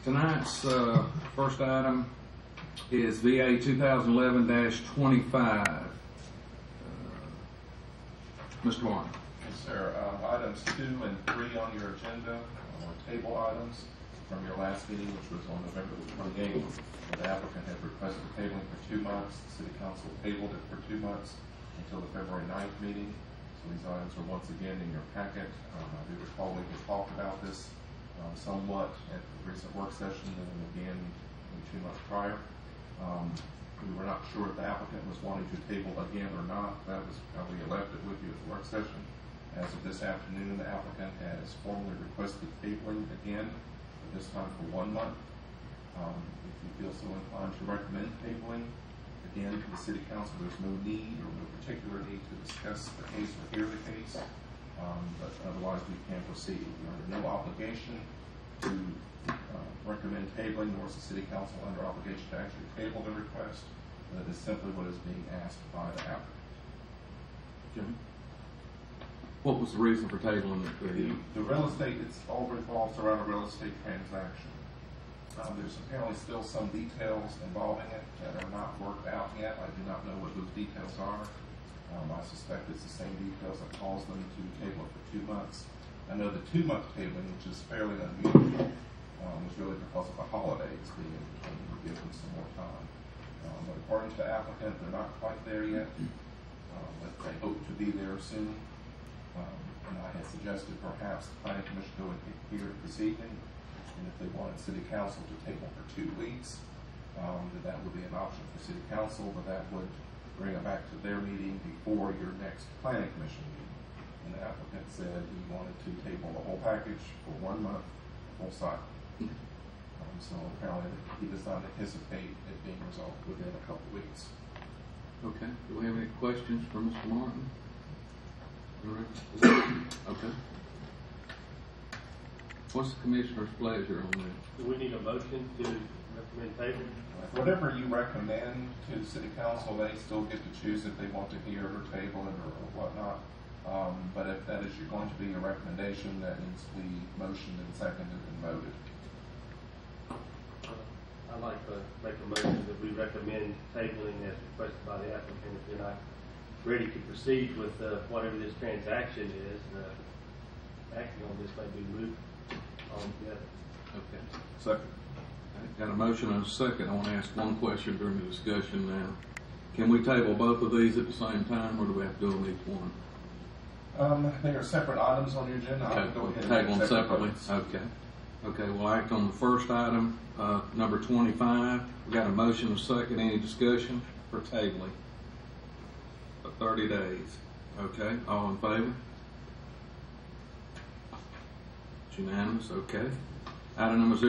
Tonight's first item is VA 2011-25. Mr. Martin. Yes, sir. Items 2 and 3 on your agenda are table items from your last meeting, which was on November the 28th. The applicant had requested tabling for 2 months. The City Council tabled it for 2 months until the February 9th meeting. So these items are once again in your packet. I do recall we had talked about this somewhat at the recent work session and then again 2 months prior. We were not sure if the applicant was wanting to table again or not. That was how we left it with you at the work session. As of this afternoon, the applicant has formally requested tabling again, but this time for 1 month. If you feel so inclined to recommend tabling, again, to the City Council, there's no need or no particular need to discuss the case or hear the case, but otherwise we can proceed. You're under no obligation to recommend tabling, nor is the City Council under obligation to actually table the request. That is simply what is being asked by the applicant. Jimmy? What was the reason for tabling it? The real estate, it's all revolves around a real estate transaction. There's apparently still some details involving it that are not worked out yet. I do not know what those details are. I suspect it's the same details that caused them to table it for 2 months. I know the 2-month tabling, which is fairly unusual, was really because of the holidays being given some more time. But according to the applicant, they're not quite there yet. But they hope to be there soon. And I had suggested perhaps the Planning Commission go and hear it this evening. And if they wanted City Council to table for 2 weeks, that would be an option for City Council, but that would bring it back to their meeting before your next Planning Commission meeting. And the applicant said he wanted to table the whole package for 1 month, full cycle. So apparently he does not anticipate it being resolved within a couple of weeks. Okay. Do we have any questions for Mr. Martin? Okay. What's the Commissioner's pleasure on that? Do we need a motion to recommend table? Whatever you recommend to the City Council, they still get to choose if they want to hear or table it or whatnot. But if that is going to be your recommendation, that needs to be motioned and seconded and voted. I'd like to make a motion that we recommend tabling as requested by the applicant. If you're not ready to proceed with whatever this transaction is, acting on this may be moved on together. Okay. Second. Got a motion and a second. I want to ask one question during the discussion now. Can we table both of these at the same time, or do we have to do them each one? They are separate items on your agenda. Okay, I will go ahead and table them separately. votes. Okay. Okay, we'll act on the first item, number 25. We got a motion and a second. Any discussion for tabling? For 30 days. Okay, all in favor? It's unanimous. Okay. Item number 0.